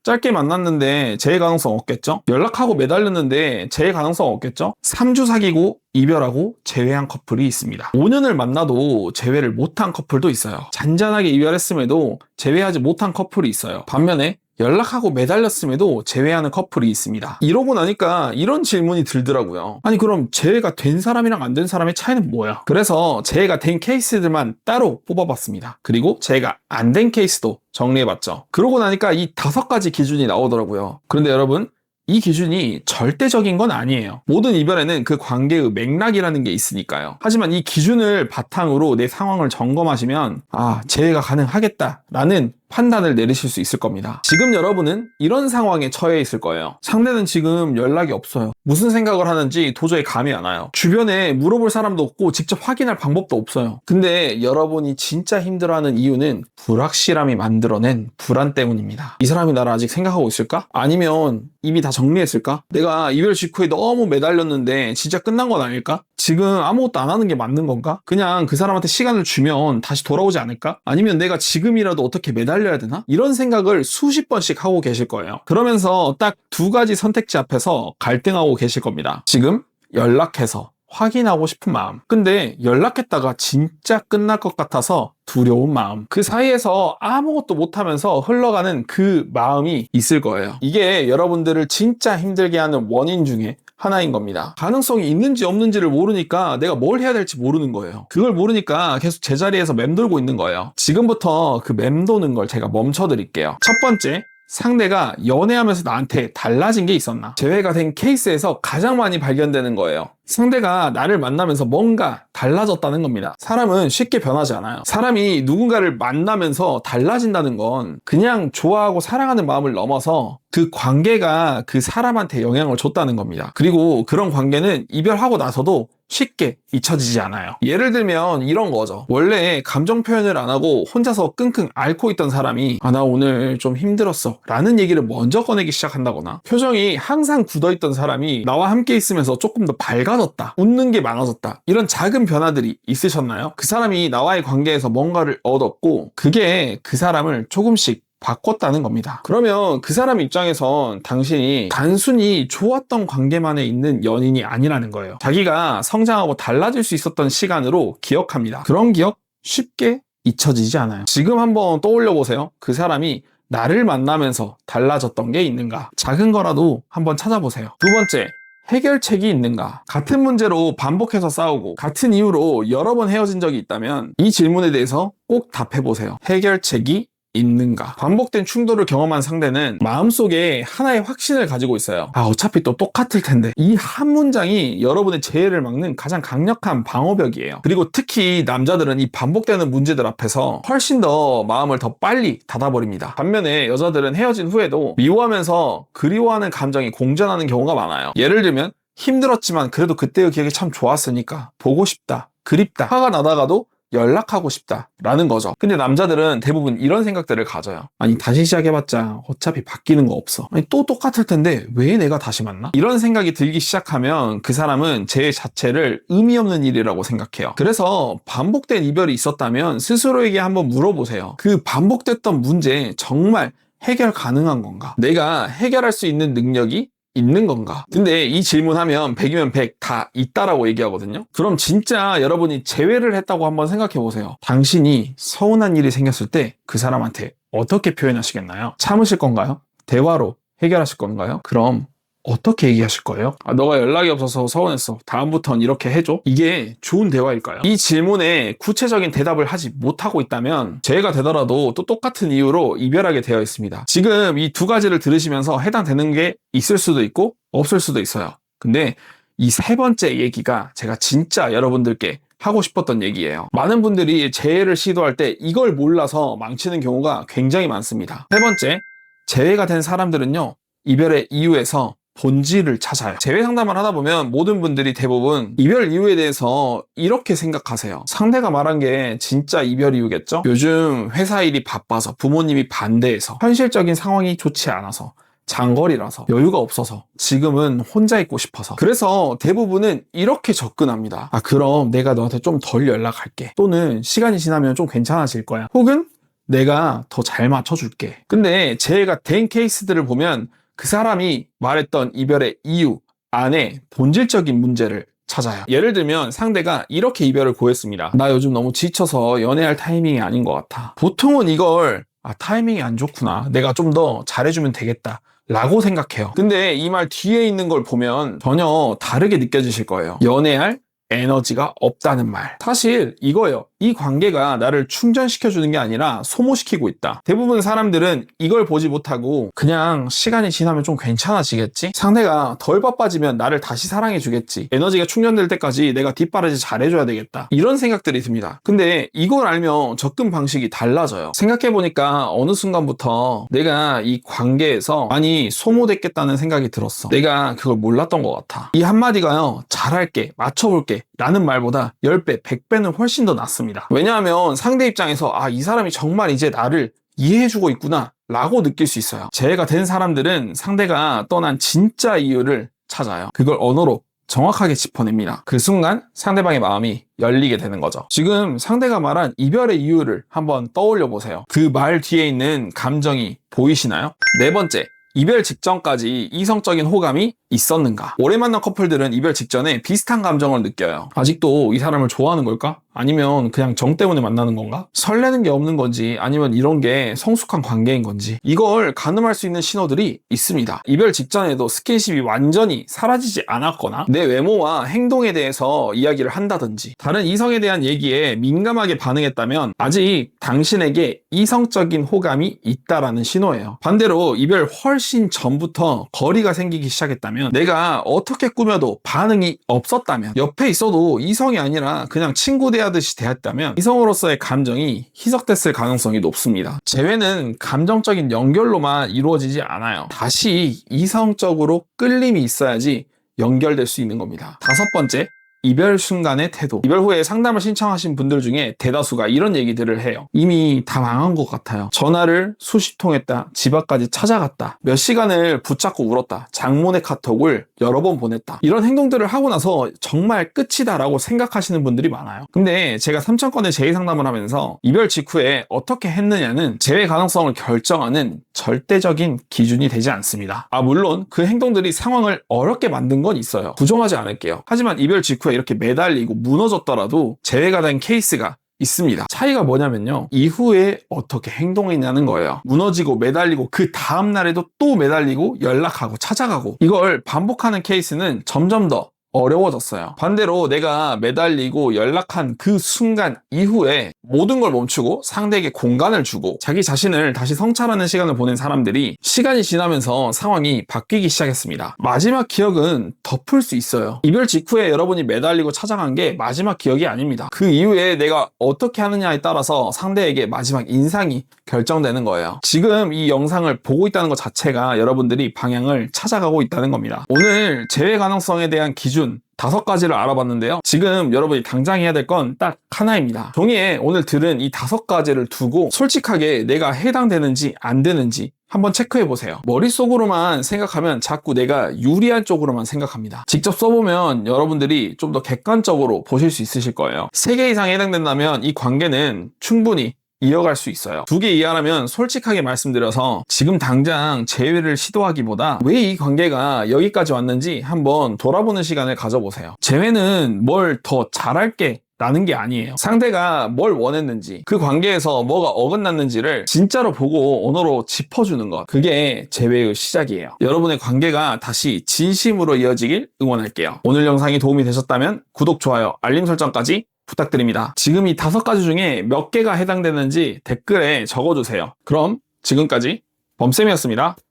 짧게 만났는데 재회 가능성 없겠죠? 연락하고 매달렸는데 재회 가능성 없겠죠? 3주 사귀고 이별하고 재회한 커플이 있습니다. 5년을 만나도 재회를 못한 커플도 있어요. 잔잔하게 이별했음에도 재회하지 못한 커플이 있어요. 반면에 연락하고 매달렸음에도 재회하는 커플이 있습니다. 이러고 나니까 이런 질문이 들더라고요. 아니 그럼 재회가 된 사람이랑 안 된 사람의 차이는 뭐야? 그래서 재회가 된 케이스들만 따로 뽑아봤습니다. 그리고 재회가 안 된 케이스도 정리해봤죠. 그러고 나니까 이 5가지 기준이 나오더라고요. 그런데 여러분, 이 기준이 절대적인 건 아니에요. 모든 이별에는 그 관계의 맥락이라는 게 있으니까요. 하지만 이 기준을 바탕으로 내 상황을 점검하시면 재회가 가능하겠다라는 판단을 내리실 수 있을 겁니다. 지금 여러분은 이런 상황에 처해 있을 거예요. 상대는 지금 연락이 없어요. 무슨 생각을 하는지 도저히 감이 안 와요. 주변에 물어볼 사람도 없고 직접 확인할 방법도 없어요. 근데 여러분이 진짜 힘들어하는 이유는 불확실함이 만들어낸 불안 때문입니다. 이 사람이 나를 아직 생각하고 있을까? 아니면 이미 다 정리했을까? 내가 이별 직후에 너무 매달렸는데 진짜 끝난 건 아닐까? 지금 아무것도 안 하는 게 맞는 건가? 그냥 그 사람한테 시간을 주면 다시 돌아오지 않을까? 아니면 내가 지금이라도 어떻게 매달려야 되나? 이런 생각을 수십 번씩 하고 계실 거예요. 그러면서 딱 2가지 선택지 앞에서 갈등하고 계실 겁니다. 지금 연락해서 확인하고 싶은 마음. 근데 연락했다가 진짜 끝날 것 같아서 두려운 마음. 그 사이에서 아무것도 못하면서 흘러가는 그 마음이 있을 거예요. 이게 여러분들을 진짜 힘들게 하는 원인 중에 하나인 겁니다. 가능성이 있는지 없는지를 모르니까 내가 뭘 해야 될지 모르는 거예요. 그걸 모르니까 계속 제자리에서 맴돌고 있는 거예요. 지금부터 그 맴도는 걸 제가 멈춰 드릴게요. 첫 번째, 상대가 연애하면서 나한테 달라진 게 있었나? 재회가 된 케이스에서 가장 많이 발견되는 거예요. 상대가 나를 만나면서 뭔가 달라졌다는 겁니다. 사람은 쉽게 변하지 않아요. 사람이 누군가를 만나면서 달라진다는 건 그냥 좋아하고 사랑하는 마음을 넘어서 그 관계가 그 사람한테 영향을 줬다는 겁니다. 그리고 그런 관계는 이별하고 나서도 쉽게 잊혀지지 않아요. 예를 들면 이런 거죠. 원래 감정 표현을 안 하고 혼자서 끙끙 앓고 있던 사람이 나 오늘 좀 힘들었어 라는 얘기를 먼저 꺼내기 시작한다거나, 표정이 항상 굳어있던 사람이 나와 함께 있으면서 조금 더 밝아졌다, 웃는 게 많아졌다, 이런 작은 변화들이 있으셨나요? 그 사람이 나와의 관계에서 뭔가를 얻었고 그게 그 사람을 조금씩 바꿨다는 겁니다. 그러면 그 사람 입장에선 당신이 단순히 좋았던 관계만에 있는 연인이 아니라는 거예요. 자기가 성장하고 달라질 수 있었던 시간으로 기억합니다. 그런 기억 쉽게 잊혀지지 않아요. 지금 한번 떠올려 보세요. 그 사람이 나를 만나면서 달라졌던 게 있는가? 작은 거라도 한번 찾아보세요. 2번째, 해결책이 있는가? 같은 문제로 반복해서 싸우고 같은 이유로 여러 번 헤어진 적이 있다면 이 질문에 대해서 꼭 답해보세요. 해결책이 있는가? 반복된 충돌을 경험한 상대는 마음속에 하나의 확신을 가지고 있어요. 어차피 또 똑같을 텐데. 이 한 문장이 여러분의 재해를 막는 가장 강력한 방어벽이에요. 그리고 특히 남자들은 이 반복되는 문제들 앞에서 훨씬 더 마음을 더 빨리 닫아버립니다. 반면에 여자들은 헤어진 후에도 미워하면서 그리워하는 감정이 공존하는 경우가 많아요. 예를 들면 힘들었지만 그래도 그때의 기억이 참 좋았으니까 보고 싶다, 그립다, 화가 나다가도 연락하고 싶다 라는 거죠. 근데 남자들은 대부분 이런 생각들을 가져요. 다시 시작해봤자 어차피 바뀌는 거 없어. 또 똑같을 텐데 왜 내가 다시 만나? 이런 생각이 들기 시작하면 그 사람은 제 자체를 의미 없는 일이라고 생각해요. 그래서 반복된 이별이 있었다면 스스로에게 한번 물어보세요. 그 반복됐던 문제 정말 해결 가능한 건가? 내가 해결할 수 있는 능력이 있는 건가? 근데 이 질문하면 100이면 100 다 있다라고 얘기하거든요. 그럼 진짜 여러분이 재회를 했다고 한번 생각해 보세요. 당신이 서운한 일이 생겼을 때 그 사람한테 어떻게 표현하시겠나요? 참으실 건가요? 대화로 해결하실 건가요? 그럼 어떻게 얘기하실 거예요? 너가 연락이 없어서 서운했어. 다음부턴 이렇게 해줘. 이게 좋은 대화일까요? 이 질문에 구체적인 대답을 하지 못하고 있다면 재회가 되더라도 또 똑같은 이유로 이별하게 되어 있습니다. 지금 이 2가지를 들으시면서 해당되는 게 있을 수도 있고 없을 수도 있어요. 근데 이 3번째 얘기가 제가 진짜 여러분들께 하고 싶었던 얘기예요. 많은 분들이 재회를 시도할 때 이걸 몰라서 망치는 경우가 굉장히 많습니다. 3번째, 재회가 된 사람들은요, 이별의 이유에서 본질을 찾아요. 재회 상담을 하다 보면 모든 분들이 대부분 이별 이유에 대해서 이렇게 생각하세요. 상대가 말한 게 진짜 이별 이유겠죠? 요즘 회사 일이 바빠서, 부모님이 반대해서, 현실적인 상황이 좋지 않아서, 장거리라서, 여유가 없어서, 지금은 혼자 있고 싶어서. 그래서 대부분은 이렇게 접근합니다. 그럼 내가 너한테 좀 덜 연락할게. 또는 시간이 지나면 좀 괜찮아질 거야. 혹은 내가 더 잘 맞춰줄게. 근데 재회가 된 케이스들을 보면 그 사람이 말했던 이별의 이유 안에 본질적인 문제를 찾아요. 예를 들면 상대가 이렇게 이별을 고했습니다. 나 요즘 너무 지쳐서 연애할 타이밍이 아닌 것 같아. 보통은 이걸 타이밍이 안 좋구나. 내가 좀 더 잘해주면 되겠다. 라고 생각해요. 근데 이 말 뒤에 있는 걸 보면 전혀 다르게 느껴지실 거예요. 연애할 에너지가 없다는 말. 사실 이거예요. 이 관계가 나를 충전시켜주는 게 아니라 소모시키고 있다. 대부분 사람들은 이걸 보지 못하고 그냥 시간이 지나면 좀 괜찮아지겠지? 상대가 덜 바빠지면 나를 다시 사랑해주겠지? 에너지가 충전될 때까지 내가 뒷바라지 잘해줘야 되겠다. 이런 생각들이 듭니다. 근데 이걸 알면 접근 방식이 달라져요. 생각해보니까 어느 순간부터 내가 이 관계에서 많이 소모됐겠다는 생각이 들었어. 내가 그걸 몰랐던 것 같아. 이 한마디가요, 잘할게, 맞춰볼게 라는 말보다 10배, 100배는 훨씬 더 낫습니다. 왜냐하면 상대 입장에서 이 사람이 정말 이제 나를 이해해주고 있구나 라고 느낄 수 있어요. 재회가 된 사람들은 상대가 떠난 진짜 이유를 찾아요. 그걸 언어로 정확하게 짚어냅니다. 그 순간 상대방의 마음이 열리게 되는 거죠. 지금 상대가 말한 이별의 이유를 한번 떠올려 보세요. 그 말 뒤에 있는 감정이 보이시나요? 네 번째, 이별 직전까지 이성적인 호감이 있었는가? 오래 만난 커플들은 이별 직전에 비슷한 감정을 느껴요. 아직도 이 사람을 좋아하는 걸까? 아니면 그냥 정 때문에 만나는 건가? 설레는 게 없는 건지 아니면 이런 게 성숙한 관계인 건지 이걸 가늠할 수 있는 신호들이 있습니다. 이별 직전에도 스킨십이 완전히 사라지지 않았거나 내 외모와 행동에 대해서 이야기를 한다든지 다른 이성에 대한 얘기에 민감하게 반응했다면 아직 당신에게 이성적인 호감이 있다라는 신호예요. 반대로 이별 훨씬 전부터 거리가 생기기 시작했다면 내가 어떻게 꾸며도 반응이 없었다면 옆에 있어도 이성이 아니라 그냥 친구 대하듯이 대했다면 이성으로서의 감정이 희석됐을 가능성이 높습니다. 재회는 감정적인 연결로만 이루어지지 않아요. 다시 이성적으로 끌림이 있어야지 연결될 수 있는 겁니다. 다섯 번째, 이별 순간의 태도. 이별 후에 상담을 신청하신 분들 중에 대다수가 이런 얘기들을 해요. 이미 다 망한 것 같아요. 전화를 수십 통 했다. 집 앞까지 찾아갔다. 몇 시간을 붙잡고 울었다. 장문의 카톡을 여러 번 보냈다. 이런 행동들을 하고 나서 정말 끝이다라고 생각하시는 분들이 많아요. 근데 제가 3,000건의 재회 상담을 하면서 이별 직후에 어떻게 했느냐는 재회 가능성을 결정하는 절대적인 기준이 되지 않습니다. 물론 그 행동들이 상황을 어렵게 만든 건 있어요. 부정하지 않을게요. 하지만 이별 직후에 이렇게 매달리고 무너졌더라도 재회가 된 케이스가 있습니다. 차이가 뭐냐면요, 이후에 어떻게 행동했냐는 거예요. 무너지고 매달리고 그 다음날에도 또 매달리고 연락하고 찾아가고 이걸 반복하는 케이스는 점점 더 어려워졌어요. 반대로 내가 매달리고 연락한 그 순간 이후에 모든 걸 멈추고 상대에게 공간을 주고 자기 자신을 다시 성찰하는 시간을 보낸 사람들이 시간이 지나면서 상황이 바뀌기 시작했습니다. 마지막 기억은 덮을 수 있어요. 이별 직후에 여러분이 매달리고 찾아간 게 마지막 기억이 아닙니다. 그 이후에 내가 어떻게 하느냐에 따라서 상대에게 마지막 인상이 결정되는 거예요. 지금 이 영상을 보고 있다는 것 자체가 여러분들이 방향을 찾아가고 있다는 겁니다. 오늘 재회 가능성에 대한 기준 5가지를 알아봤는데요. 지금 여러분이 당장 해야 될 건 딱 하나입니다. 종이에 오늘 들은 이 5가지를 두고 솔직하게 내가 해당되는지 안 되는지 한번 체크해 보세요. 머릿속으로만 생각하면 자꾸 내가 유리한 쪽으로만 생각합니다. 직접 써보면 여러분들이 좀 더 객관적으로 보실 수 있으실 거예요. 3개 이상에 해당된다면 이 관계는 충분히 이어갈 수 있어요. 2개 이하라면 솔직하게 말씀드려서 지금 당장 재회를 시도하기보다 왜 이 관계가 여기까지 왔는지 한번 돌아보는 시간을 가져보세요. 재회는 뭘 더 잘할게 라는 게 아니에요. 상대가 뭘 원했는지 그 관계에서 뭐가 어긋났는지를 진짜로 보고 언어로 짚어주는 것, 그게 재회의 시작이에요. 여러분의 관계가 다시 진심으로 이어지길 응원할게요. 오늘 영상이 도움이 되셨다면 구독, 좋아요, 알림 설정까지 부탁드립니다. 지금 이 5가지 중에 몇 개가 해당되는지 댓글에 적어주세요. 그럼 지금까지 범쌤이었습니다.